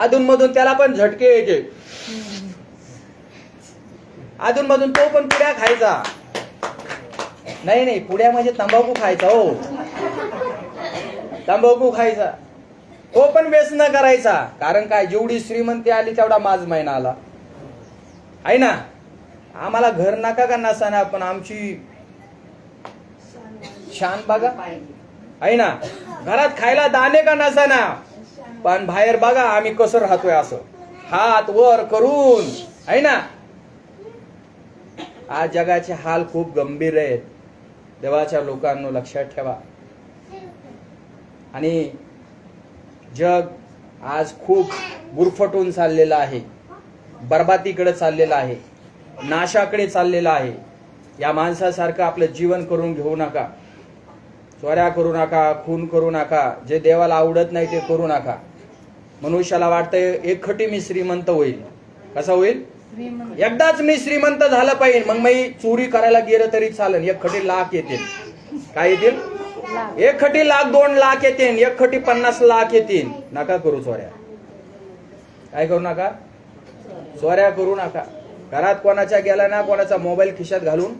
अधून मधून त्याला पण झटके यायचे, अधून मधून तो पण पुड्या खायचा. नाही पुड्या म्हणजे तंबाखू खायचा, हो तंबाखू खायचा. तो पण व्यसन करायचा. कारण काय, जेवढी श्रीमंती आली तेवढा माझ महिना आला आहे ना. आम्हाला घर नका का नसाना, पण आमची शान बघा आहे ना. घरात खायला दाणे का नसाना, पण बाहेर बघा आम्ही कसं राहतोय, असं हात वर करून आहे ना. आज जगाचे हाल खूप गंभीर आहेत. देवाच्या लोकांनो लक्षात ठेवा. आणि जग आज खूप गुरफटून चाललेलं आहे, बरबादीकडे चाललेलं आहे, नाशाकडे चाललेलं आहे. या माणसासारखं आपलं जीवन करून घेऊ नका. चोऱ्या करू नका, खून करू नका, जे देवाला आवडत नाही ते करू नका. मनुष्याला वाटतंय एकखटी मी श्रीमंत होईल. कसा होईल? एकदाच मी श्रीमंत झालं पाहिजे, मग मी चोरी करायला गेलं तरी चालेल. एकखटी लाख येतील. काय येतील? एकखटी लाख, 2 लाख येतील, एकखटी 50 लाख येतील. नका करू चोऱ्या. काय करू नका? चोऱ्या करू नका. घरात कोणाच्या गेला ना, कोणाचा मोबाईल खिशात घालून,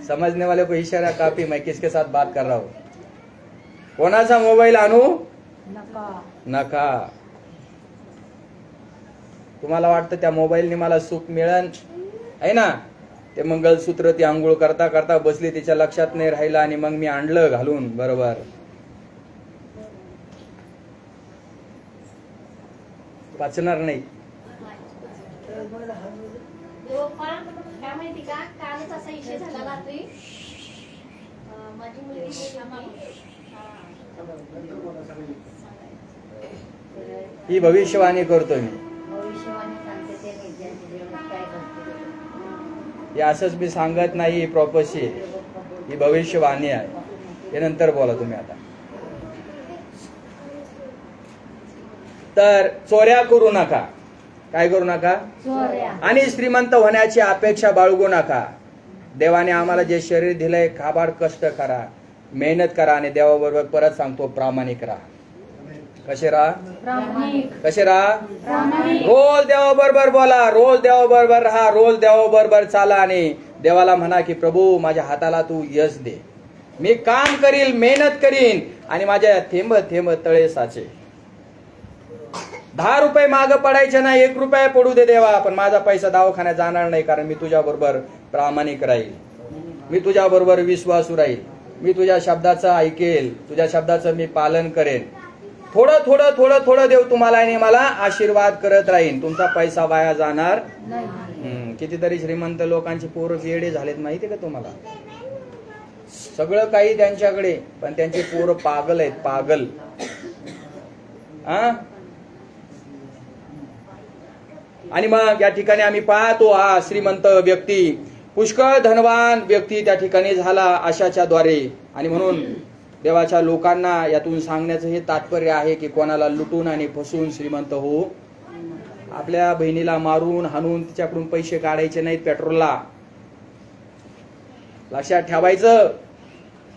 समझने वाले को इशारा काफी, मैं किसके साथ बात कर रहा हूं. कोणाचा मोबाईल आणू नका. तुम्हाला वाटतं त्या मोबाईलने मला सुख मिळेल आहे ना. ते मंगळसूत्र ती आंघोळ करता करता बसली, तिच्या लक्षात नाही राहिलं आणि मग मी आणलं घालून. बरोबर, वाचणार नाही. ही भविष्यवाणी करतोय मी. हे असंच मी सांगत नाही, ही प्रॉपर्सी आहे, ही भविष्यवाणी आहे. हे नंतर बोला तुम्ही. आता तर चोऱ्या करू नका. काय करू नका? आणि श्रीमंत होण्याची अपेक्षा बाळगू नका. देवाने आम्हाला जे शरीर दिलंय, काबाड कष्ट करा, मेहनत करा आणि देवाबरोबर परत सांगतो प्रामाणिक राहा. कसे राहा? कसे राहा? रोज देवाबरोबर बोला, रोज देवाबरोबर राहा, रोज देवाबरोबर चाला आणि देवाला म्हणा की प्रभू माझ्या हाताला तू यश दे. मी काम करील, मेहनत करीन आणि माझ्या थेंब थेंब तळे साचे. 10 रुपये माग पडायचे नाही, 1 रुपया पडू दे देवा, पण माझा पैसा दवाखान्यात जाणार नाही. कारण मी तुझ्या बरोबर प्रामाणिक राहील, मी तुझ्या बरोबर विश्वासू राहील, मी तुझ्या शब्दाचं ऐकेल, तुझ्या शब्दाचं मी पालन करेन. थोडं थोडं थोडं थोडं देव तुम्हाला आणि मला आशीर्वाद करत राहील. तुमचा पैसा वाया जाणार नाही. कितीतरी श्रीमंत लोकांचे पोरं वेडे झालेत माहिती का तुम्हाला? सगळं काही त्यांच्याकडे, पण त्यांचे पोरं पागल आहेत, पागल. आणि मग या ठिकाणी आम्ही पाहतो, हा श्रीमंत व्यक्ती, पुष्कळ धनवान व्यक्ती त्या ठिकाणी झाला आशाच्या द्वारे. आणि म्हणून देवाच्या लोकांना यातून सांगण्याचं हे तात्पर्य आहे की कोणाला लुटून आणि फसवून श्रीमंत हो. आपल्या बहिणीला मारून हाणून तिच्याकडून पैसे काढायचे नाहीत पेट्रोलला. लक्षात ठेवायचं.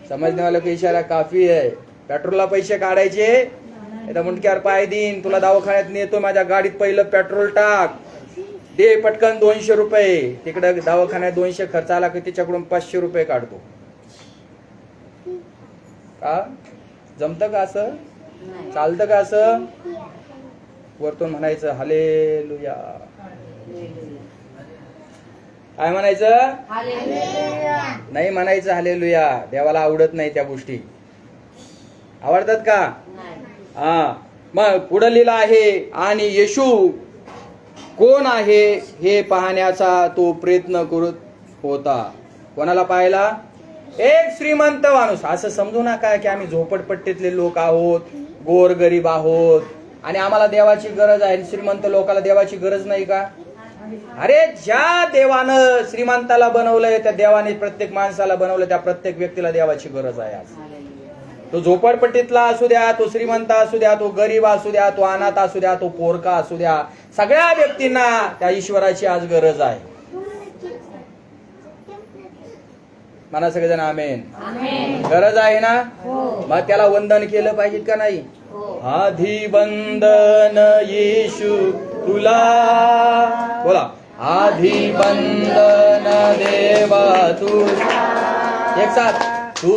समजने वाला को इशारा काफी आहे. पेट्रोलला पैसे काढायचे, आता मुंडक्यावर पाय देईन, तुला दवाखान्यात नेतो, माझ्या गाडीत पहिलं पेट्रोल टाक, दे पटकन 200 रुपये. तिकडे दवाखान्यात 200 खर्च आला की तिच्याकडून 500 रुपये काढतो. का जमतं का असं? चालतं का असं? वरतून म्हणायचं हालेलुया. काय म्हणायचं? नाही म्हणायचं हालेलुया. देवाला आवडत नाही त्या गोष्टी. आवडतात का? मग पुढे लिहिलं आहे, आणि येशू कोण आहे हे पाहण्याचा तो प्रयत्न करत होता. कोणाला पाहायला? एक श्रीमंत माणूस. असं समजू नका की आम्ही झोपडपट्टीतले लोक आहोत, गोरगरीब आहोत आणि आम्हाला देवाची गरज आहे. श्रीमंत लोकांना देवाची गरज नाही का? अरे ज्या देवानं श्रीमंताला बनवलंय, त्या देवाने प्रत्येक माणसाला बनवलं, त्या प्रत्येक व्यक्तीला देवाची गरज आहे. आज तो झोपडपट्टीतला असू द्या, तो श्रीमंत असू द्या, तो गरीब असू द्या, तो अनाथ असू द्या, तो पोरका असू द्या, सगळ्या व्यक्तींना त्या ईश्वराची आज गरज आहे. म्हणा सगळेजण आमेन. गरज आहे ना? मग त्याला वंदन केलं पाहिजे का नाही? आधी बंधन येशू तुला, बोला आधी बंधन देवा तुझा, एक साथ, तू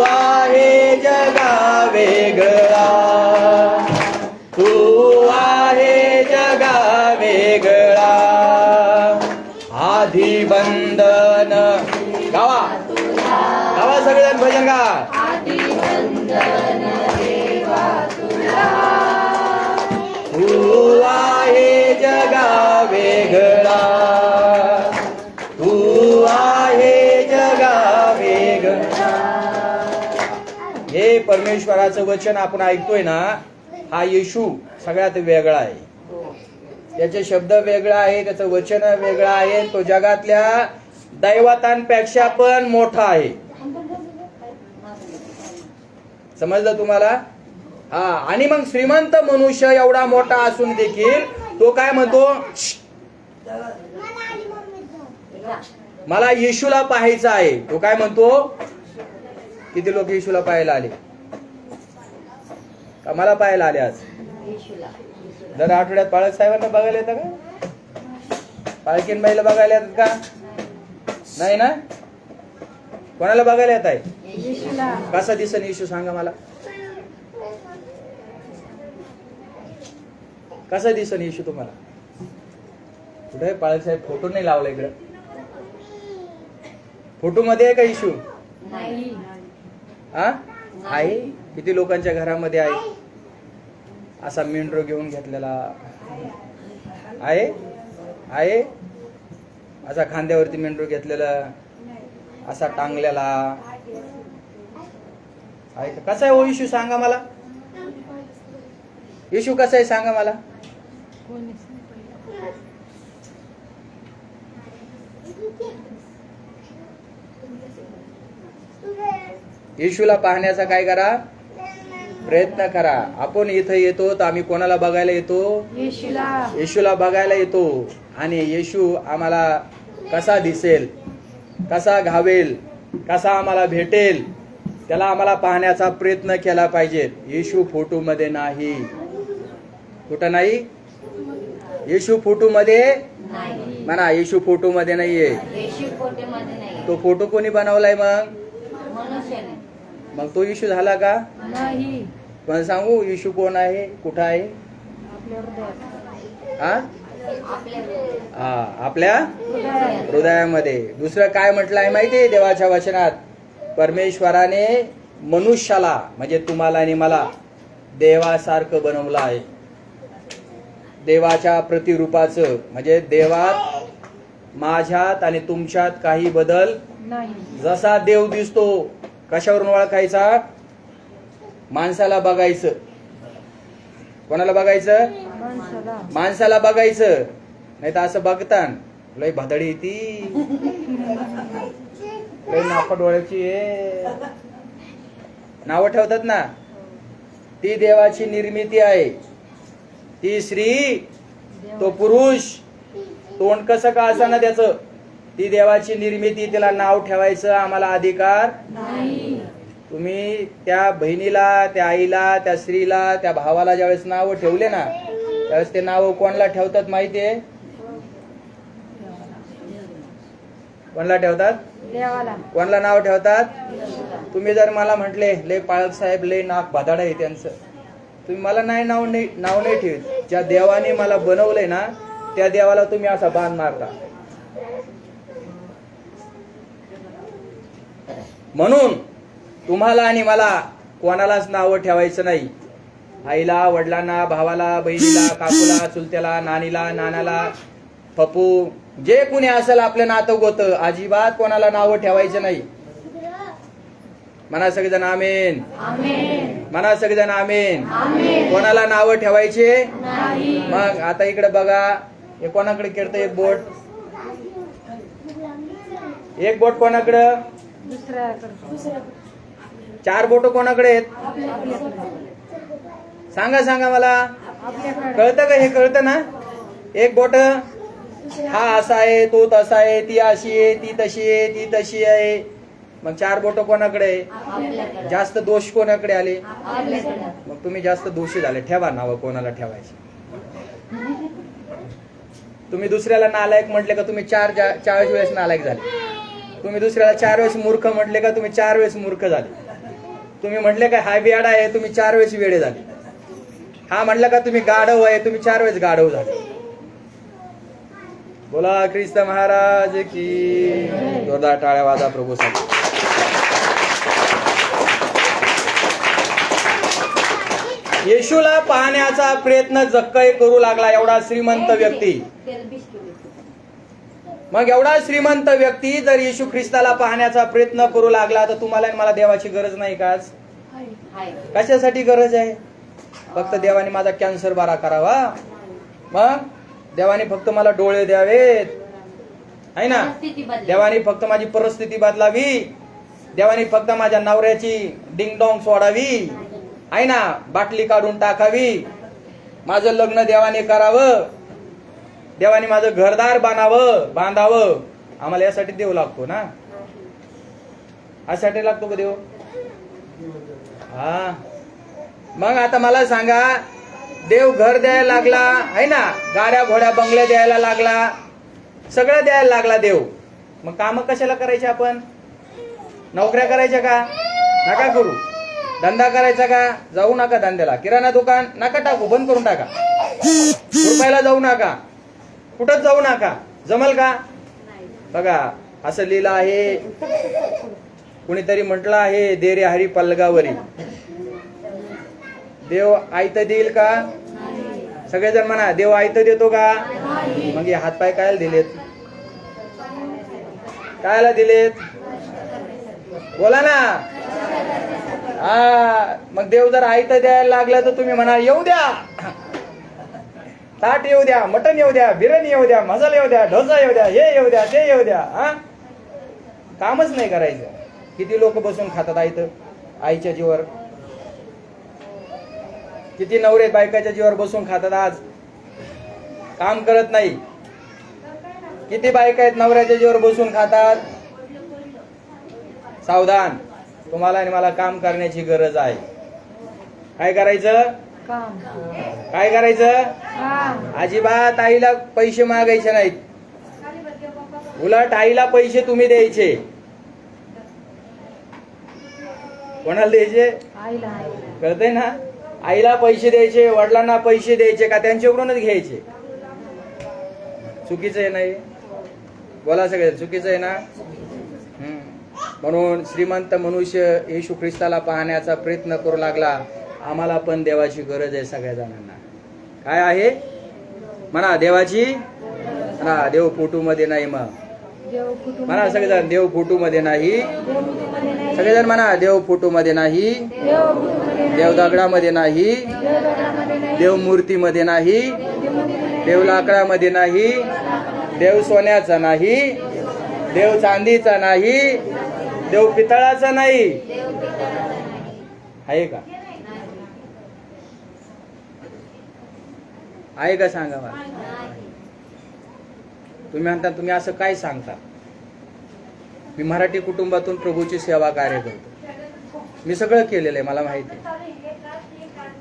आहे जगा वेगळा, तू आहे जगा वेगळा, आधी बंधन, गावा गावा सगळेजण भजन गा, तू आहे जगा वेगळा, तू आहे जगा वेगळा. हे परमेश्वराचं वचन आपण ऐकतोय ना, हा येशू सगळ्यात वेगळा आहे. त्याचे शब्द वेगळा आहे, त्याचं वचन वेगळं आहे, तो जगातल्या दैवतांपेक्षा पण मोठा आहे. समजलं तुम्हाला? हा. आणि मग श्रीमंत मनुष्य एवढा मोठा असून देखील तो काय म्हणतो, मला येशूला पाहायचं आहे. तो काय म्हणतो, किती लोक येशूला पाहायला आले? का मला पाहायला आले आज? दर आठवड्यात पाळक साहेबांना बघायला येतं का? पाळकीनबाईला बघायला येतात का? नाही ना? कोणाला बघायला येत आहे? कसा दिसन येशू सांगा मला? कसा दिसन येशू तुम्हाला? कुठे पाळक साहेब फोटो नाही लावला इकडं? फोटो मध्ये आहे का येशू? आहे. किती लोकांच्या घरामध्ये आहे असा मेंढरो घेऊन घेतलेला आहे? आहे असा खांद्यावरती मेंढरो घेतलेला, असा टांगलेला आहे का? कसा आहे हो येशू सांगा मला? येशू कसा आहे सांगा मला? येशूला पाहण्याचा काय करा? प्रयत्न करा. आपण इथं येतो तर आम्ही कोणाला बघायला येतो? येशूला बघायला येतो. आणि येशू आम्हाला कसा दिसेल, कसा घावेल, कसा आम्हाला भेटेल, त्याला आम्हाला पाहण्याचा प्रयत्न केला पाहिजे. येशू फोटो मध्ये नाही. कुठं नाही? येशू फोटो मध्ये म्हणा. येशू फोटो मध्ये नाहीये. तो फोटो कोणी बनवलाय मग? मग तो येशू झाला का? नाही. पण सांगू येशू कोण आहे, कुठं आहे? आपल्या हृदयामध्ये. दुसरं काय म्हटलं आहे माहितीये देवाच्या वचनात? परमेश्वराने मनुष्याला म्हणजे तुम्हाला आणि मला देवासारखं बनवलं आहे. देवाच्या प्रतिरूपाचं म्हणजे देवात, माझ्यात आणि तुमच्यात काही बदल नाही. जसा देव दिसतो कशावरून ओळखायचा? माणसाला बघायचं. कोणाला बघायचं? माणसाला बघायचं. नाही तर असं बघता लय भादडी येती, लय नाफट डोळ्याची नावं ठेवतात ना. ती देवाची निर्मिती आहे. ती स्त्री, तो पुरुष, तोंड कसं का असाना त्याचं, ती देवाची निर्मिती. तिला नाव ठेवायचं आम्हाला अधिकार नाही. तुम्ही त्या बहिणीला, त्या आईला, त्या स्त्रीला, त्या भावाला ज्यावेळेस नाव ठेवले ना, त्यावेळेस ते नाव कोणाला ठेवतात माहितीये? कोणाला ठेवतात? देवाला. कोणाला नाव ठेवतात? तुम्ही जर मला म्हटले लय पाळक साहेब लय नाक भादाड आहे त्यांचं, तुम्ही मला नाही नाव नाही ठेवत. ज्या देवाने मला बनवलंय ना त्या देवाला तुम्ही असा बाण मारता. म्हणून तुम्हाला आणि मला कोणालाच नाव ठेवायचं नाही. आईला, वडिलांना, भावाला, बहिणीला, काकूला, चुलत्याला, नानीला, नानाला, पप्पू, जे कुणी असेल आपलं नातं गोतं, अजिबात कोणाला नाव ठेवायचं नाही. म्हणा सगळेजण आमेन. म्हणा सगळेजण आमेन. कोणाला नाव ठेवायचे नाही. मग आता इकडे बघा, हे कोणाकडे खेळतं? एक बोट, एक बोट कोणाकडं? चार बोट कोणाकडे आहेत? सांगा सांगा मला, कळतं का? हे कळतं ना? एक बोट हा असा आहे, तो तसा आहे, ती अशी आहे, ती तशी आहे, ती तशी आहे. मग 4 बोट कोणाकडे? आपल्याकडे. जास्त दोष कोणाकडे आले? आपल्याकडे. मग तुम्ही जास्त दोषी झाले. ठेवा नावं कोणाला ठेवायची. तुम्ही दुसऱ्याला नालायक म्हटले का तुम्ही 40 वेळेस नालायक झाले. तुम्ही दुसऱ्याला 4 वेळेस मूर्ख म्हटले का तुम्ही 4 वेळेस मूर्ख झाले. तुम्ही म्हटले का हा वेडा आहे, तुम्ही 4 वेळेस वेडे झाले. हा म्हटलं का तुम्ही गाढव आहे, तुम्ही 4 वेळेस गाढव झाले. बोला ख्रिस्त महाराज की. जोरदार टाळ्या वाजा प्रभूसाठी. येशूला पाहण्याचा प्रयत्न जक्कई करू लागला एवढा श्रीमंत व्यक्ती. मग एवढा श्रीमंत व्यक्ती जर येशू ख्रिस्ताला पाहण्याचा प्रयत्न करू लागला तर तुम्हाला आणि मला देवाची गरज नाही का? कशासाठी गरज आहे? फक्त देवाने माझा कॅन्सर बरा करावा, मग देवाने फक्त मला डोळे द्यावेत, आहे ना? देवाने फक्त माझी परिस्थिती बदलावी, देवाने फक्त माझ्या नवऱ्याची डिंगडॉंग सोडावी, आहे ना? बाटली काढून टाकावी, माझं लग्न देवाने करावं, देवाने माझं घरदार बांधावं. आम्हाला यासाठी देव लागतो ना? यासाठी लागतो का देव? हा. मग आता मला सांगा, देव घर द्यायला लागला, आहे ना? गाड्या घोड्या बंगल्या द्यायला लागला, सगळं द्यायला लागला देव. मग काम कशाला करायचे? आपण नोकऱ्या करायच्या का? नका करू. धंदा करायचा का? जाऊ नका धंद्याला. किराणा दुकान नका टाकू, बंद करून टाका. रुपयाला जाऊ नका, कुठंच जाऊ नका. जमल का? बघा असं लिहिलं आहे, कुणीतरी म्हटलं आहे, दे रे हरी पलगावरी. देव आयत देईल का? सगळेजण म्हणा, देव आयत देतो का? मग हे हातपाय कायला दिलेत? कायला दिलेत? बोला ना. हा. मग देव जर आयत द्यायला लागला तर तुम्ही म्हणा, येऊ द्या, ताट येऊ द्या, मटण येऊ द्या, बिर्याणी येऊ द्या, मसाला येऊ द्या, ढोसा येऊ द्या, हे येऊ द्या, ते येऊ द्या. हा. कामच नाही करायचं. किती लोक बसून खातात आईच्या जीवर? किती नवरे बायकाच्या जीवर बसून खातात आज, काम करत नाही. किती बायका आहेत नवऱ्याच्या जीवर बसून खातात. सावधान, तुम्हाला आणि मला काम करण्याची गरज आहे. काय करायचं? काय करायचं? अजिबात आईला पैसे मागायचे नाहीत. उलट आईला पैसे तुम्ही द्यायचे. कोणाला द्यायचे? कळतंय ना? आईला पैसे द्यायचे, वडिलांना पैसे द्यायचे का त्यांच्याकडूनच घ्यायचे? चुकीचं आहे नाही? बोला सगळे, चुकीचं आहे ना? म्हणून श्रीमंत मनुष्य येशू ख्रिस्ताला पाहण्याचा प्रयत्न करू लागला. आम्हाला पण देवाची गरज आहे सगळ्या जणांना. काय आहे म्हणा? देवाची. म्हणा देव फोटोमध्ये नाही. मग म्हणा सगळेजण, देव फोटोमध्ये नाही. सगळेजण म्हणा, देव फोटोमध्ये नाही, देव दगडामध्ये नाही, देव मूर्तीमध्ये नाही, देव लाकडामध्ये नाही, देव सोन्याचा नाही, देव चांदीचा नाही, देव पितळाचा नाही. आहे का? आहे का? सांगा मला. तुम्ही म्हणता, तुम्ही असं काय सांगता? मी मराठी कुटुंबातून प्रभूची सेवा कार्य करतो. मी सगळं केलेलं आहे, मला माहिती आहे.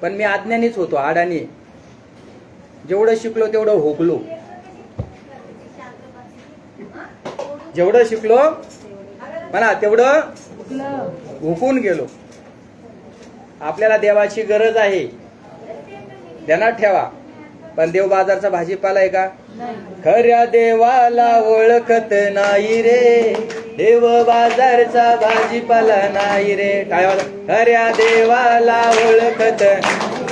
पण मी अज्ञानीच होतो, अडाणी. जेवढं शिकलो तेवढं हुकलो. जेवढं शिकलो म्हणा तेवढं हुकून गेलो. आपल्याला देवाची गरज आहे, ध्यानात ठेवा. पण देव बाजारचा भाजीपाला आहे का? खऱ्या देवाला ओळखत नाही रे, देव बाजारचा भाजीपाला नाही रे. काय? खऱ्या देवाला ओळखत,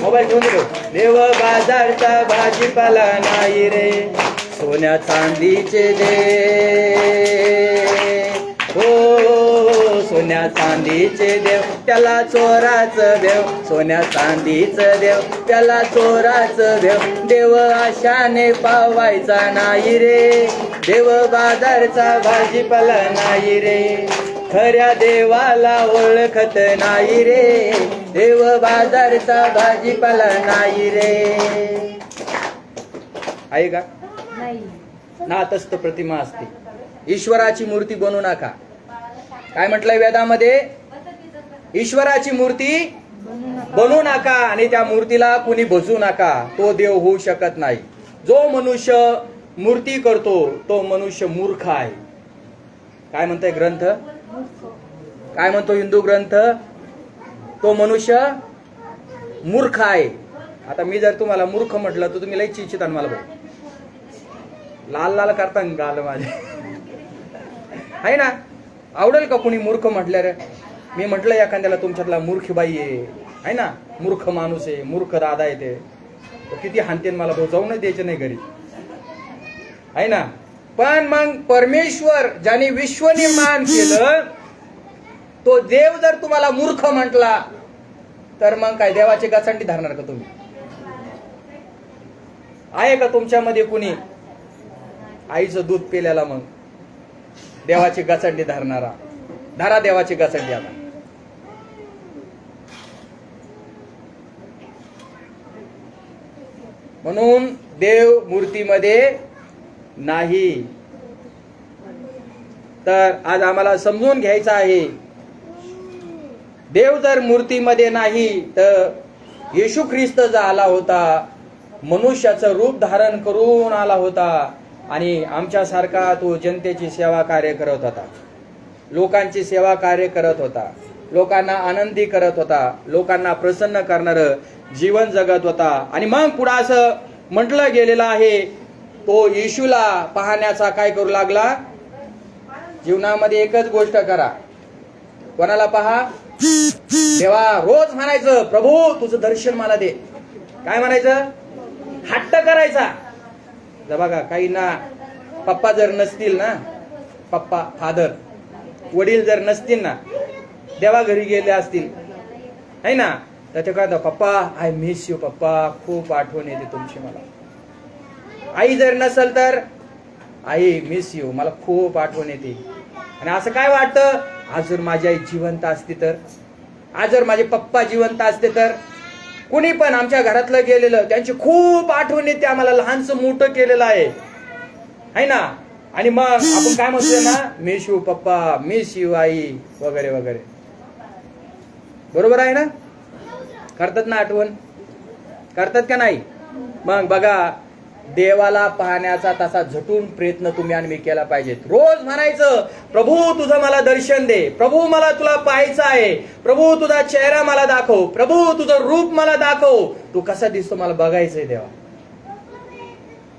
मोबाईल ठेवून देतो. देव बाजारचा भाजीपाला नाही रे. सोन्या चांदीचे देव, हो सोन्या चांदीचे देव, त्याला चोराचं देव. सोन्या चांदीचं देव, त्याला चोराचं देव. देव आशाने पावायचा नाही रे, देव बाजारचा भाजीपाला नाही रे. खऱ्या देवाला ओळखत नाही रे, देव बाजारचा भाजीपाला नाही रे. आहे का? नातस्थ प्रतिमा असते. ईश्वराची मूर्ती बनवू नका. काय म्हटलंय वेदामध्ये? ईश्वराची मूर्ती बनवू नका आणि त्या मूर्तीला कुणी बसू नका, तो देव होऊ शकत नाही. जो मनुष्य मूर्ती करतो तो मनुष्य मूर्ख आहे. काय म्हणतोय ग्रंथ? काय म्हणतो हिंदू ग्रंथ? तो मनुष्य मूर्ख आहे. आता मी जर तुम्हाला मूर्ख म्हटलं तर तुम्ही लई चिंचित मला बघ, लाल लाल करता गाल माझे आहे ना. आवडेल का कुणी मूर्ख म्हटल्या रे? मी म्हटलं एखाद्याला तुमच्यातला मूर्ख बाई आहे ना, मूर्ख माणूस आहे, मूर्ख दादा आहे, ते किती हानतेन मला भाऊ, जाऊनच द्यायचे नाही घरी आहे ना. पण मग परमेश्वर ज्याने विश्व निर्माण केलं तो देव जर तुम्हाला मूर्ख म्हटला तर मग काय देवाची गचंडी धरणार का तुम्ही? आहे का तुमच्यामध्ये कुणी आईचं दूध पिल्याला मग देवाची गचंडी धरणारा? धरा देवाची गचंडी आता. म्हणून देव मूर्तीमध्ये नाही. तर आज आम्हाला समजून घ्यायचं आहे, देव जर मूर्तीमध्ये नाही तर येशू ख्रिस्त जो आला होता मनुष्याचं रूप धारण करून आला होता आणि आमच्यासारखा तो जनतेची सेवा कार्य करत होता, लोकांची सेवा कार्य करत होता, लोकांना आनंदी करत होता, लोकांना प्रसन्न करणारं जीवन जगत होता. आणि मग पुढे असं म्हटलं गेलेलं आहे, तो येशूला पाहण्याचा काय करू लागला? जीवनामध्ये एकच गोष्ट करा. कोणाला पहा? देवा. रोज म्हणायचं, प्रभू तुझं दर्शन मला दे. काय म्हणायचं? हट्ट करायचा. बघा काही ना पप्पा जर नसतील ना, पप्पा फादर वडील जर नसतील ना, देवा घरी गेले असतील है ना, तर ते काय, पप्पा आय मिस यू, पप्पा खूप आठवण येते तुमची मला. आई जर नसेल तर आई मिस यू, मला खूप आठवण येते. आणि असं काय वाटतं, आज जर माझी आई जिवंत असती तर, आज जर माझे पप्पा जिवंत असते तर, कुणी पण आमच्या घरातलं गेलेलं त्यांची खूप आठवण येते आम्हाला, लहानसं मोठं केलेलं आहे ना. आणि मग आपण काय म्हणतोय ना, मिस यू पप्पा, मिस यू आई वगैरे वगैरे. बरोबर आहे ना? करतात ना आठवण? करतात का नाही? मग बघा, देवाला पाहण्याचा तसा झटून प्रयत्न तुम्ही आणि मी केला पाहिजे. रोज म्हणायचं, प्रभू तुझं मला दर्शन दे, प्रभू मला तुला पाहायचं आहे, प्रभू तुझा चेहरा मला दाखव, प्रभू तुझं रूप मला दाखव, तू कसा दिसतो मला बघायचंय देवा.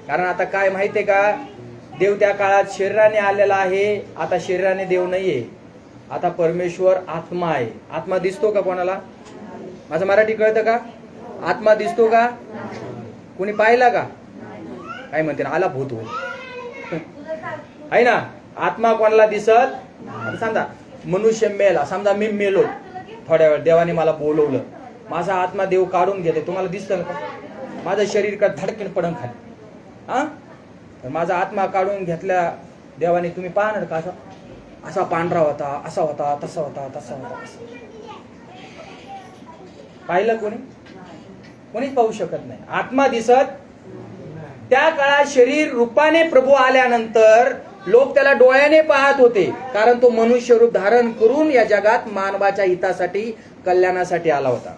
कारण आता काय माहितीये का, देव त्या काळात शरीराने आलेला आहे, आता शरीराने देव नाहीये, आता परमेश्वर आत्मा आहे. आत्मा दिसतो का कोणाला? माझं मराठी कळतं का? आत्मा दिसतो का? कोणी पाहिला का? काय म्हणते ना, आला भूत आहे ना. आत्मा कोणाला दिसत? समजा मनुष्य मेला, समजा मी मेलो, थोड्या वेळ देवाने मला बोलवलं, माझा आत्मा देव काढून घेते, तुम्हाला दिसतं का? माझं शरीर का धडकीन पडन खाली, हा? माझा आत्मा काढून घेतल्या देवाने, तुम्ही पाहणार का असा असा पांढरा होता, असा होता, तसा होता, तसा होता. पाहिलं कोणी? कोणीच पाहू शकत नाही. आत्मा दिसत. त्या काळात शरीर रूपाने प्रभू आल्यानंतर लोक त्याला डोळ्याने पाहत होते, कारण तो मनुष्य रूप धारण करून या जगात मानवाच्या हितासाठी, कल्याणासाठी आला होता.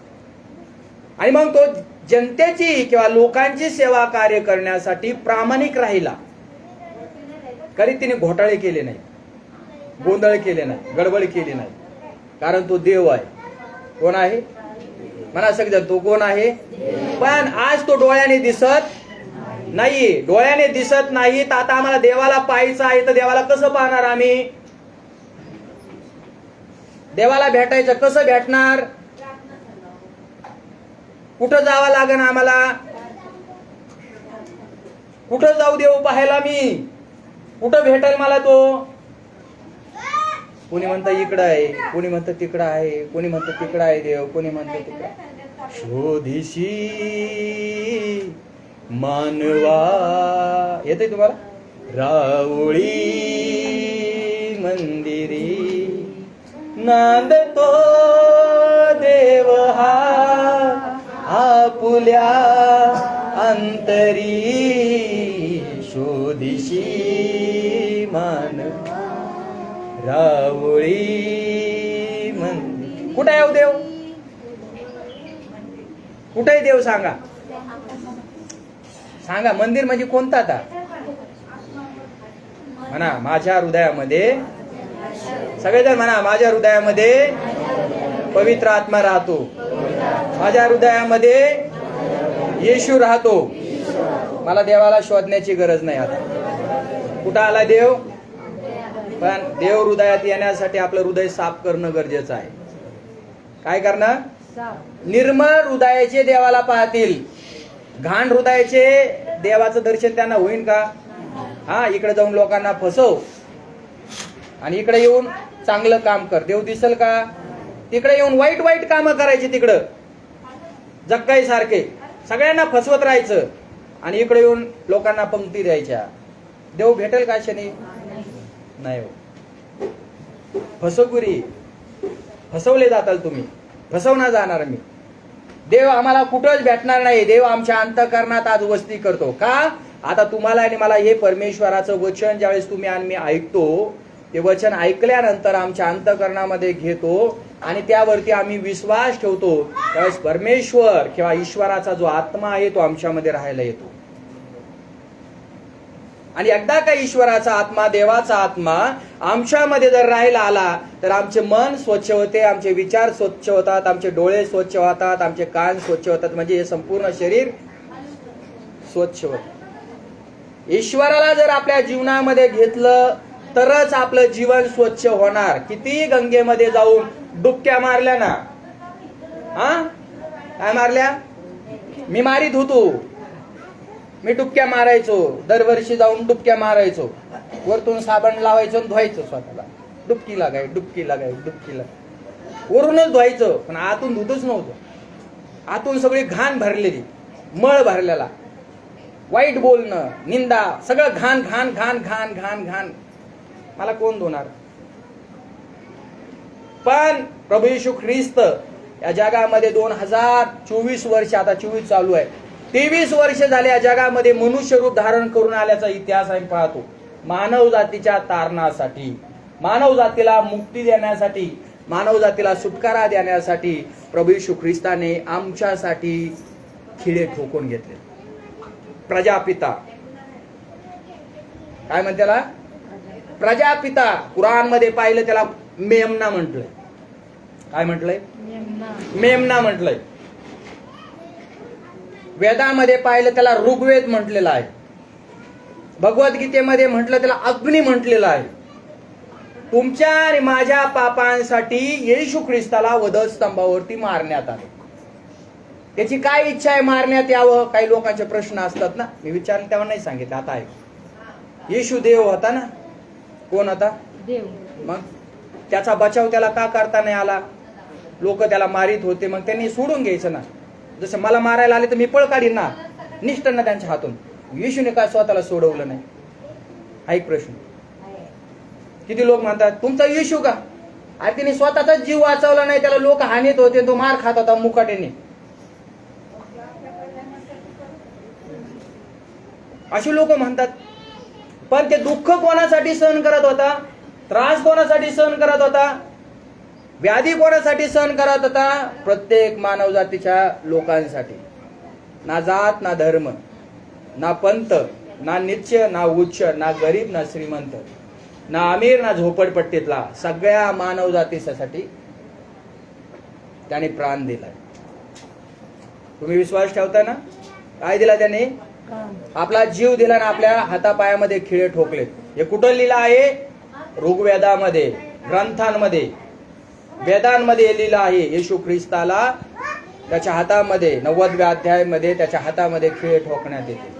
आणि मग तो जनतेची किंवा लोकांची सेवा कार्य करण्यासाठी प्रामाणिक राहिला. कधी तिने घोटाळे केले नाही, गोंधळ केले नाही, गडबड केली नाही, कारण तो देव आहे. कोण आहे? म्हणा सगळं, तो कोण आहे? पण आज तो डोळ्याने दिसत नाही. डोळ्याने दिसत नाही, तर आता आम्हाला देवाला पाहायचं आहे, तर देवाला कसं पाहणार आम्ही? देवाला भेटायचं कसं भेटणार? कुठं जावं लागेल आम्हाला? कुठं जाऊ देव पाहायला मी? कुठं भेटेल मला तो? कोणी म्हणतं इकडं आहे, कोणी म्हणतं तिकडं आहे, कोणी म्हणतं तिकडं आहे देव, कोणी म्हणतं तिकडं. शोधिशी मानवा, येते तुम्हाला? राऊळी मंदिरी नांदतो देव हा आपुल्या अंतरी. शोधिशी मानवा रावळी कुठे आहे देव? कुठे आहे देव? सांगा सांगा. मंदिर म्हणजे कोणता? आता म्हणा माझ्या हृदयामध्ये. सगळेजण म्हणा माझ्या हृदयामध्ये पवित्र आत्मा राहतो. माझ्या हृदयामध्ये येशू राहतो. मला देवाला शोधण्याची गरज नाही. आता कुठं आला देव? पण देव हृदयात येण्यासाठी आपलं हृदय साफ करणं गरजेचं आहे. काय करणं? निर्मळ हृदयाचे देवाला पाहतील. घाण हृदयाचे देवाचं दर्शन त्यांना होईल का? हा, इकडे जाऊन लोकांना फसव आणि इकडे येऊन चांगलं काम कर, देव दिसल का? तिकडे येऊन वाईट वाईट कामं करायची, तिकडं जक्काई सारखे सगळ्यांना फसवत राहायचं आणि इकडे येऊन लोकांना पंक्ती द्यायच्या. देव भेटेल का? शनी नाही हो. फसवगिरी, फसवले जाताल तुम्ही, फसवणार जाणार मी. देव आम्हाला कुठंच भेटणार नाही. देव आमच्या अंतःकरणात आज वस्ती करतो. का? आता तुम्हाला आणि मला हे परमेश्वराचं वचन ज्यावेळेस तुम्ही आणि मी ऐकतो, ते वचन ऐकल्यानंतर आमच्या अंतःकरणामध्ये घेतो आणि त्यावरती आम्ही विश्वास ठेवतो, त्यावेळेस परमेश्वर किंवा ईश्वराचा जो आत्मा आहे तो आमच्यामध्ये राहायला येतो. आणि एकदा का ईश्वराचा आत्मा, देवाचा आत्मा आमच्यामध्ये जर राहायला आला तर आमचे मन स्वच्छ होते, आमचे विचार स्वच्छ होतात, आमचे डोळे स्वच्छ होतात, आमचे कान स्वच्छ होतात, म्हणजे हे संपूर्ण शरीर स्वच्छ होतं. ईश्वराला जर आपल्या जीवनामध्ये घेतलं तरच आपलं जीवन स्वच्छ होणार. किती गंगेमध्ये जाऊन डुबक्या मारल्या ना, हा काय मारल्या? मी मारीत होतो, मी डुबक्या मारायचो. दरवर्षी जाऊन डुबक्या मारायचो. वरतून साबण लावायचो आणि धुवायचो स्वतःला. डुबकी लागाय, डुबकी लागाय, डुबकी लागाय. वरूनच धुवायचं पण आतून धुतच नव्हतं. आतून सगळी घाण भरलेली, मळ भरलेला, वाईट बोलणं, निंदा, सगळं घाण घाण घाण घाण घाण घाण. मला कोण धुणार? पण प्रभू येशू ख्रिस्त या जगामध्ये 2024 वर्ष, आता 24 चालू आहे, 23 वर्ष झाले या जगामध्ये मनुष्य रूप धारण करून आल्याचा इतिहास आम्ही पाहतो. मानव जातीच्या तारणासाठी, मानव जातीला मुक्ती देण्यासाठी, मानव जातीला सुटकारा देण्यासाठी प्रभू येशू ख्रिस्ताने आमच्यासाठी खिळे ठोकून घेतले. प्रजापिता काय म्हणते त्याला? प्रजापिता. कुराण मध्ये पाहिलं त्याला मेमना म्हटलंय. काय म्हटलंय? मेमना म्हटलंय. वेदामध्ये पाहिलं त्याला ऋग्वेद म्हटलेला आहे. भगवद्गीतेमध्ये म्हटलं त्याला अग्नी म्हटलेला आहे. तुमच्या आणि माझ्या पापांसाठी येशू ख्रिस्ताला वधस्तंभावरती मारण्यात आले. त्याची काय इच्छा आहे मारण्यात यावं? काही लोकांचे प्रश्न असतात ना, मी विचारले तेव्हा नाही सांगितलं. आता आहे, येशू देव होता ना. कोण होता? देव. मग त्याचा बचाव त्याला का करता नाही आला? लोक त्याला मारित होते, मग त्यांनी सोडून घ्यायचं ना. जसं मला मारायला आले तर मी पळ काढीन ना, निष्ठन ना त्यांच्या हातून. येशूने काय स्वतःला सोडवलं नाही? हा एक प्रश्न. किती लोक म्हणतात तुमचा येशू का? अरे तिने स्वतःचाच जीव वाचवला नाही, त्याला लोक हानीत होते, तो मार खात होता मुकाट्याने. अशी लोक म्हणतात. पण ते दुःख कोणासाठी सहन करत होता? त्रास कोणासाठी सहन करत होता? व्याधी कोणासाठी सहन करत होता? प्रत्येक मानव जातीच्या लोकांसाठी. ना जात, ना धर्म, ना पंथ, ना निच्य, ना उच्च, ना गरीब, ना श्रीमंत, ना अमीर, ना झोपडपट्टीतला, सगळ्या मानव जातीसाठी त्याने प्राण दिलाय. तुम्ही विश्वास ठेवता ना? काय दिला त्याने? आपला जीव दिला ना. आपल्या हातापायामध्ये खिळे ठोकले. हे कुठं लिहिलं आहे? ऋग्वेदामध्ये, ग्रंथांमध्ये, वेदांमध्ये लिहिलं आहे. येशू ख्रिस्ताला त्याच्या हातामध्ये 90व्या अध्यायामध्ये त्याच्या हातामध्ये खिळे ठोकण्यात येते.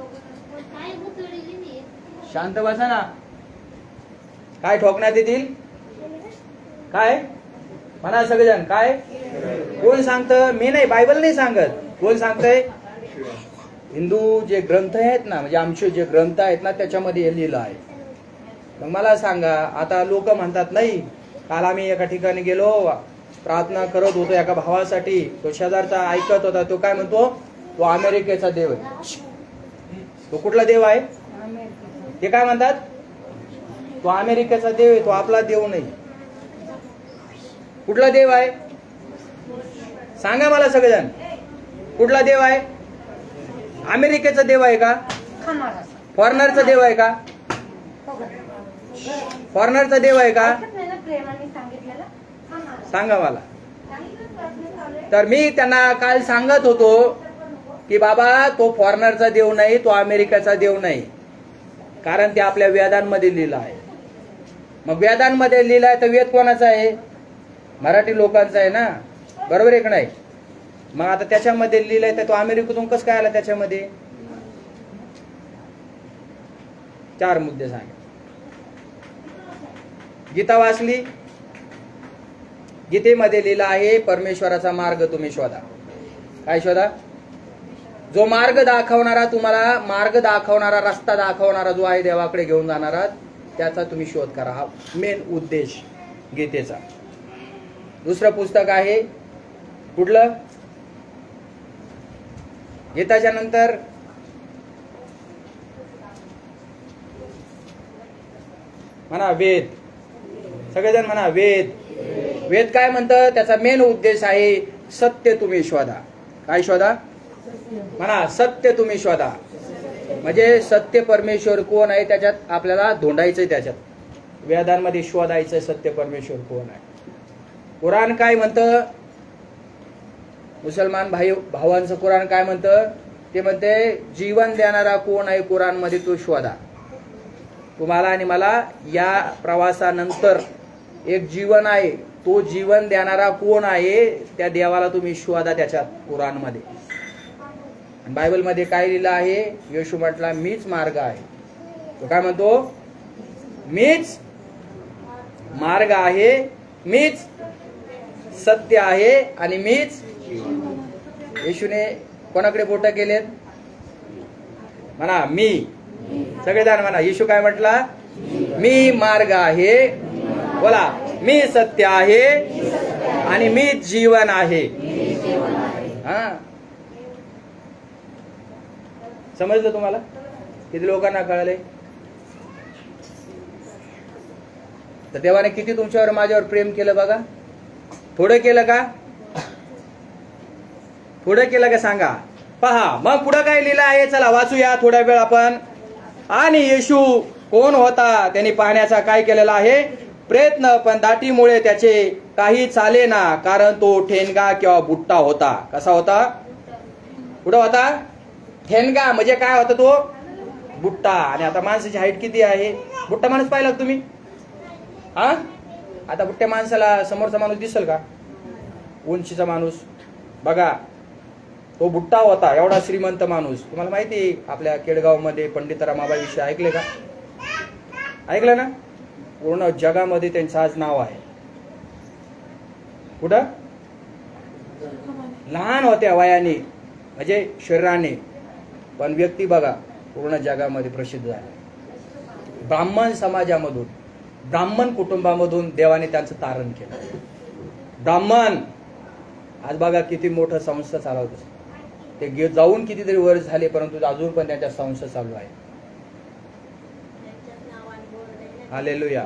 शांत बसा ना. काय ठोकण्यात येतील? काय म्हणा सगळेजण? काय? कोण सांगतं? मी नाही, बायबल नाही सांगत. कोण सांगतंय? हिंदू जे ग्रंथ आहेत ना, म्हणजे आमचे जे ग्रंथ आहेत ना, त्याच्यामध्ये हे लिहिलं आहे. मग मला सांगा, आता लोक म्हणतात नाही, काल आम्ही एका ठिकाणी गेलो, प्रार्थना करत होतो एका भावासाठी, तो शेजारचा ऐकत होता. तो काय म्हणतो? तो अमेरिकेचा देव आहे. तो कुठला देव आहे? ते काय म्हणतात? तो अमेरिकेचा देव आहे, तो आपला देव नाही. कुठला देव आहे सांगा मला सगळेजण. कुठला देव आहे? अमेरिकेचा देव आहे का? फॉरेनरचा देव आहे का? फॉरेनरचा देव आहे का? सांगा मला. तर मी त्यांना काल सांगत होतो की बाबा तो फॉरेनरचा देव नाही, तो अमेरिकेचा देव नाही, कारण ते आपल्या वेदांमध्ये लिहिलं आहे. मग वेदांमध्ये लिहिलं आहे तर वेद कोणाचा आहे? मराठी लोकांचा आहे ना, बरोबर आहे का नाही? मग आता त्याच्यामध्ये लिहिलंय तर तो अमेरिकेतून कसं काय आला त्याच्यामध्ये? 4 मुद्दे सांगा. गीता वाचली? गीतेमध्ये लिहिलं आहे परमेश्वराचा मार्ग तुम्ही शोधा. काय शोधा? जो मार्ग दाखवणारा, तुम्हाला मार्ग दाखवणारा, रस्ता दाखवणारा जो आहे देवाकडे घेऊन जाणारा, त्याचा तुम्ही शोध करा. हा मेन उद्देश गीतेचा. दुसरं पुस्तक आहे कुठलं? गीताच्या नंतर म्हणा वेद. सगळेजण म्हणा वेद. वेद काय म्हणतं? त्याचा मेन उद्देश आहे सत्य तुम्ही शोधा. काय शोधा? म्हणा सत्य तुम्ही शोधा. म्हणजे सत्य परमेश्वर कोण आहे त्याच्यात आपल्याला धोंडायचंय, त्याच्यात वेदांमध्ये शोधायचं सत्य परमेश्वर कोण आहे. कुराण काय म्हणतं? मुसलमान भावांचं कुराण काय म्हणतं? ते म्हणते जीवन देणारा कोण आहे कुराणमध्ये तो शोधा. तुम्हाला आणि मला या प्रवासानंतर एक जीवन आहे, तो जीवन देणारा कोण आहे त्या देवाला तुम्ही शोधा त्याच्यात कुराणमध्ये. बायबलमध्ये काय लिहिलं आहे? येशू म्हटला मीच मार्ग आहे. तो काय म्हणतो? मीच मार्ग आहे, मीच सत्य आहे आणि मीच. येशूने कोणाकडे बोट केलेत? म्हणा मी. सगळेजण म्हणा. येशू काय म्हटला? मी मार्ग आहे. बोला. मी सत्य आहे आणि मीच जीवन आहे. हा, समजलं तुम्हाला? किती लोकांना कळले? तर देवाने किती तुमच्यावर माझ्यावर प्रेम केलं बघा. थोडं केलं का? थोडं केलं का सांगा. पहा मग पुढं काय लिहिलं आहे, चला वाचूया थोडा वेळ आपण. आणि येशू कोण होता? त्यांनी पाहण्याचा काय केलेला आहे? प्रयत्न, पण दाटीमुळे त्याचे काही चाले ना, कारण तो ठेंगा किंवा बुट्टा होता. कसा होता? कुठं होता? ठेंगा म्हणजे काय होता? तो बुट्टा. आणि आता माणसाची हाईट किती आहे? बुट्टा माणूस पाहिला तुम्ही? हा, आता बुट्ट्या माणसाला समोरचा माणूस दिसेल का? उंचीचा माणूस बघा, तो बुट्टा होता. एवढा श्रीमंत माणूस. तुम्हाला माहिती आहे आपल्या केडगाव मध्ये पंडित रमाबाई विषय ऐकले का? ऐकलं ना? पूर्ण जगामध्ये त्यांचं आज नाव आहे. कुठं? लहान होत्या वयाने, म्हणजे शरीराने, पण व्यक्ती बघा पूर्ण जगामध्ये प्रसिद्ध झाले. ब्राह्मण समाजामधून, ब्राह्मण कुटुंबामधून देवाने त्यांचं तारण केलं. ब्राह्मण आज बघा किती मोठं संस्था चालवत. ते जाऊन कितीतरी वर्ष झाले, परंतु अजून पण त्यांच्या संस्था चालू आहे. हालेलुया.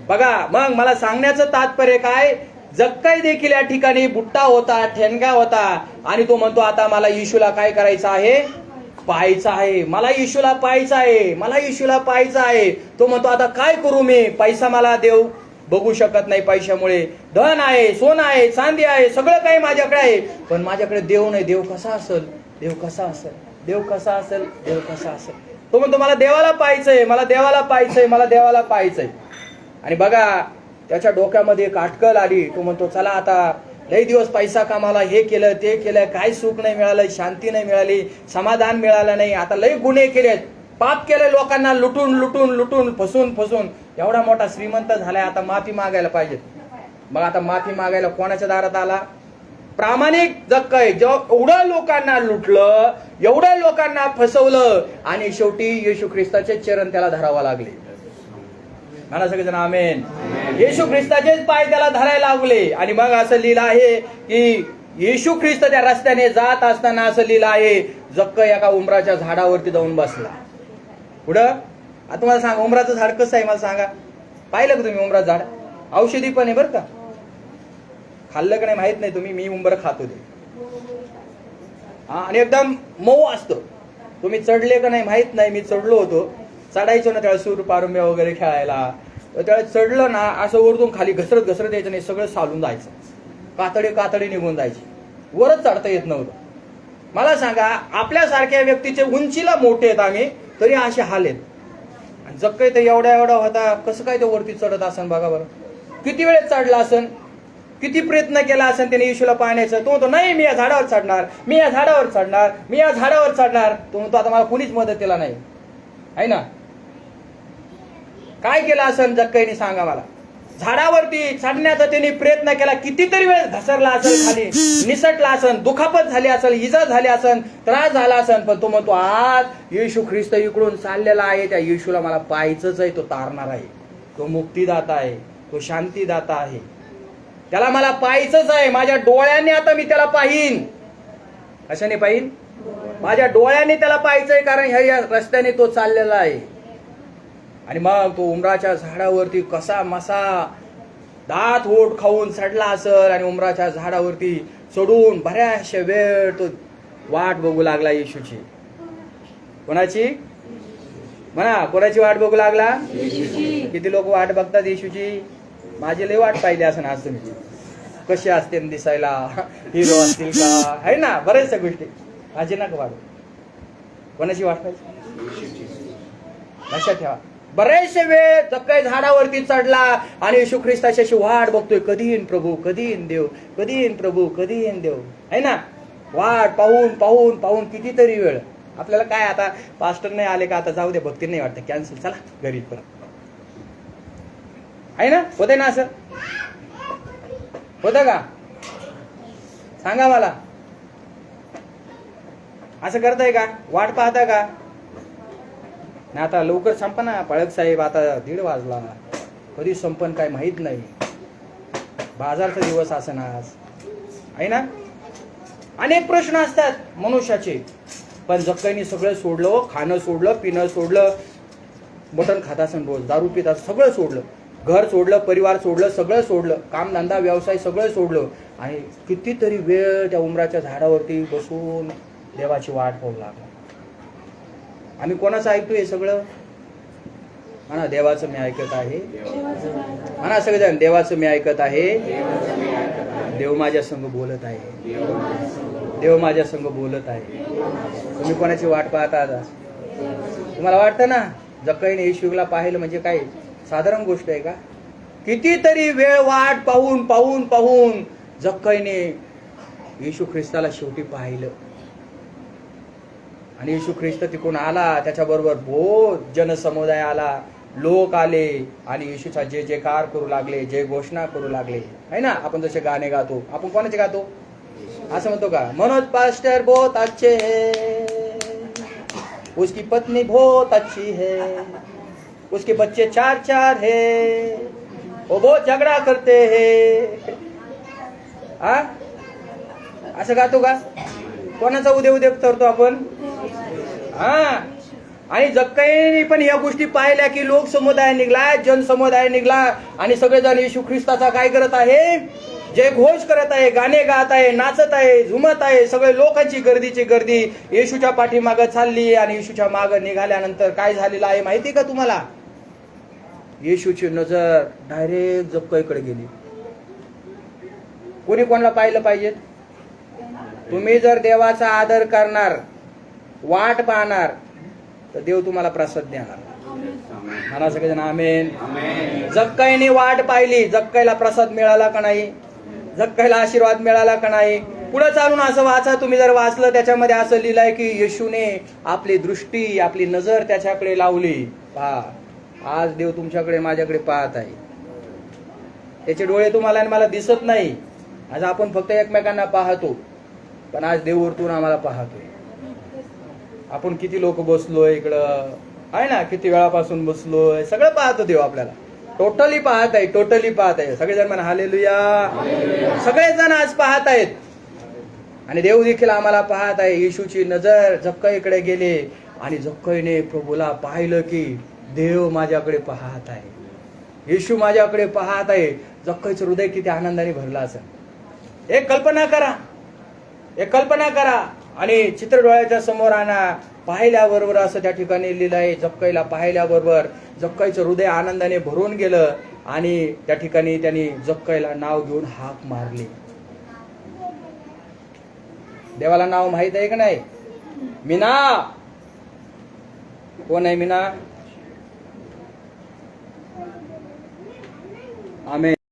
बघा मग मला सांगण्याचं तात्पर्य काय? जक्कई देखील या ठिकाणी बुट्टा होता, ठेंगा होता, आणि तो म्हणतो आता मला येशूला काय करायचं आहे? पाहायचं आहे. मला येशूला पाहायचं आहे, मला येशूला पाहायचं आहे. तो म्हणतो आता काय करू मी? पैसा मला देव बघू शकत नाही पैशामुळे. धन आहे, सोनं आहे, चांदी आहे, सगळं काही माझ्याकडे आहे, पण माझ्याकडे देव नाही. देव कसा असेल? देव कसा असेल? देव कसा असेल? देव कसा असेल? तो म्हणतो मला देवाला पाहायचंय, मला देवाला पाहायचंय, मला देवाला पाहायचंय. आणि बघा त्याच्या डोक्यामध्ये एक अटकल आली. तो म्हणतो चला आता लई दिवस पैसा कामाला, हे केलं ते केलं, काय सुख नाही मिळालं, शांती नाही मिळाली, समाधान मिळालं नाही. आता लई गुन्हे केलेत, पाप केले, लोकांना लुटून लुटून लुटून फसून फसून एवढा मोठा श्रीमंत झालाय. आता माफी मागायला पाहिजे. मग आता माफी मागायला कोणाच्या दारात आला? प्रामाणिक जक्कई. एवढं लोकांना लुटलं, एवढ्या लोकांना फसवलं, आणि शेवटी येशू ख्रिस्ताचे चरण त्याला धरावा लागले. म्हणा सगळेजण आमेन. येशू ख्रिस्ताचेच पाय त्याला धरायला लागले. आणि मग असं लिहिलं आहे की येशू ख्रिस्त त्या रस्त्याने जात असताना असं लिहिलं आहे, जक्कई एका उंबराच्या झाडावरती जाऊन बसला. पुढं आता तुम्हाला सांगा उंबराचं झाड कसं आहे मला सांगा. पाहिलं का तुम्ही उंबरा झाड? औषधी पण आहे बरं का. खाल्लं का नाही माहित नाही तुम्ही, मी उंबर खात होते. आणि एकदम मऊ असतं. तुम्ही चढले का नाही माहित नाही, मी चढलो होतो. चढायचो ना त्यावेळेस सूर पारुंब्या वगैरे खेळायला, तर त्यावेळेस चढलं ना असं वरतून खाली घसरत घसरत यायचं नाही, सगळं सालून जायचं, कातडी निघून जायची, वरच चढता येत नव्हतं. मला सांगा, आपल्यासारख्या व्यक्तीचे उंचीला मोठे आहेत आम्ही, तरी असे हाल आहेत. आणि जग काही तर एवढा होता, कसं काय ते वरती चढत असन बघा बरं. किती वेळेत चढला असन, किती प्रयत्न केला असेल त्याने येशूला पाहण्याचा. तो म्हणतो नाही मी या झाडावर चढणार, मी या झाडावर चढणार, मी या झाडावर चढणार. तो म्हणतो आता मला कुणीच मदत केला नाही, आहे ना. काय केलं असेल जक्कईने सांगा मला. झाडावरती चढण्याचा त्यांनी प्रयत्न केला, कितीतरी वेळ घसरला असेल खाली, निसटला असेल, दुखापत झाली असेल, इजा झाली असेल, त्रास झाला असेल, पण तो म्हणतो आज येशू ख्रिस्त इकडून चाललेला आहे, त्या येशूला मला पाहायचंच आहे. तो तारणार आहे, तो मुक्तीदाता आहे, तो शांतीदाता आहे, त्याला मला पाहायचंच आहे. माझ्या डोळ्यांनी आता मी त्याला पाहीन. कशाने पाहीन? माझ्या डोळ्यांनी त्याला पाहायचंय, कारण ह्या रस्त्याने तो चाललेला आहे. आणि मग तो उमराच्या झाडावरती कसा मसा दात ओठ खाऊन चढला असेल, आणि उमराच्या झाडावरती चढून बऱ्याचशा वेळ तो वाट बघू लागला येशूची. कोणाची? म्हणा, कोणाची वाट बघू लागला? किती लोक वाट बघतात येशूची? माझी लय वाट पाहिली असं आज तुम्ही. कशी असते दिसायला, हिरो असतील का, आहे ना, बऱ्याचशा गोष्टी. माझी नका वाट. कोणाची वाट पाहिजे? लक्षात ठेवा. बरेचशे वेळ जक्कई झाडावरती चढला आणि येशू ख्रिस्ताची अशी वाट बघतोय, कधी येईन प्रभू, कधी येईन देव, कधी येईन प्रभू, कधी येईन देव, आहे ना. वाट पाहून कितीतरी वेळ. आपल्याला काय आता पास्टर नाही आले का आता जाऊ दे, भक्ती नाही वाटतं, कॅन्सल, चला घरी परत, आहे ना. होते ना असं? होतं का? सांगा मला. असं करताय का? वाट पाहता का? नाही आता लवकर संपा ना पाळक साहेब, आता 1:30 वाजला, कधी संपन काय माहित नाही. बाजारचा दिवस असं ना आज, आहे ना. अनेक प्रश्न असतात मनुष्याचे, पण जक्कईने सगळं सोडलं. खाणं सोडलं, पिणं सोडलं, मटण खात असेल रोज, दारू पित असेल, सगळं सोडलं. घर सोडलं, परिवार सोडलं, सगळं सोडलं, कामधंदा व्यवसाय सगळं सोडलं. आणि कितीतरी वेळ त्या उमराच्या झाडावरती बसून देवाची वाट पाहू लागला. आम्ही कोणाचं ऐकतो हे सगळं? म्हणा, देवाचं मी ऐकत आहे. म्हणा सगळेजण, देवाचं मी ऐकत आहे. देव माझ्या संग बोलत आहे. देव माझ्या संग बोलत आहे. तुम्ही कोणाची वाट पाहता आता? तुम्हाला वाटतं ना जक्कईने येशूला पाहिलं म्हणजे काय साधारण गोष्ट आहे का? कितीतरी वेळ वाट पाहून जक्कईने येशू ख्रिस्ताला शेवटी पाहिलं. आणि येशू ख्रिस्त तिकडून आला, त्याच्याबरोबर बहुत जनसमुदाय आला, लोक आले आणि येशूचा जे जयकार करू लागले, जय घोषणा करू लागले, है ना. आपण जसे गाणे गातो, आपण कोणाचे गातो? असं म्हणतो का? मनोज पास्टर बहुत अच्छे है, उसकी पत्नी बहुत अच्छी है, उसके बच्चे 4 है, वो बहुत झगड़ा करते है. असं गातो का? कोणाचा उद्या करतो आपण? आणि जक्कईने पण या गोष्टी पाहिल्या की लोक समुदाय निघला, जनसमुदाय निघला आणि सगळेजण येशू ख्रिस्ताचा काय करत आहे? जय घोष करत आहे, गाणे गात आहे, नाचत आहे, झुमत आहे. सगळे लोकांची गर्दीची गर्दी येशूच्या पाठीमागं चालली. आणि येशूच्या मागं निघाल्यानंतर काय झालेलं आहे माहिती का तुम्हाला? येशूची नजर डायरेक्ट जक्कईकडे गेली. कोणी कोणाला पाहिलं पाहिजे? तुम्ही जर देवाचा आदर करणार, वाट पाहणार, तर देव तुम्हाला प्रसाद देणार. म्हणा सगळेजण आमेन. जक्कईने वाट पाहिली, जक्कईला प्रसाद मिळाला का नाही? जक्कईला आशीर्वाद मिळाला का नाही? पुढे चालून असं वाचा, तुम्ही जर वाचलं त्याच्यामध्ये असं लिहिलंय की येशूने आपली दृष्टी, आपली नजर त्याच्याकडे लावली. पहा, आज देव तुमच्याकडे, माझ्याकडे पाहत आहे. त्याचे डोळे तुम्हाला आणि मला दिसत नाही. आज आपण फक्त एकमेकांना पाहतो, पण आज देव वरतून आम्हाला पाहतोय. आपण किती लोक बसलोय इकडं, आहे ना, किती वेळापासून बसलोय, सगळं पाहतो देव आपल्याला. टोटली पाहत आहे, टोटली पाहत आहे. सगळेजण म्हणा हालेलुया. सगळेजण आज पाहत आहेत आणि देव देखील आम्हाला पाहत आहे. येशूची नजर जक्कईकडे गेले आणि जक्कईने प्रभूला पाहिलं की देव माझ्याकडे पाहत आहे. येशू माझ्याकडे पाहत आहे. जक्कईचं हृदय किती आनंदाने भरलं असेल. एक कल्पना करा, एक कल्पना करा. आणि चित्र डोळ्याच्या समोर आणा. पाहिल्याबरोबर असं त्या ठिकाणी लिहिलं आहे, जक्कईला पाहिल्याबरोबर जक्कईचं हृदय आनंदाने भरून गेलं आणि त्या ठिकाणी त्यांनी जक्कईला नाव घेऊन हाक मारली. देवाला नाव माहित आहे का नाही? मीना. कोण आहे मीना? आमेन.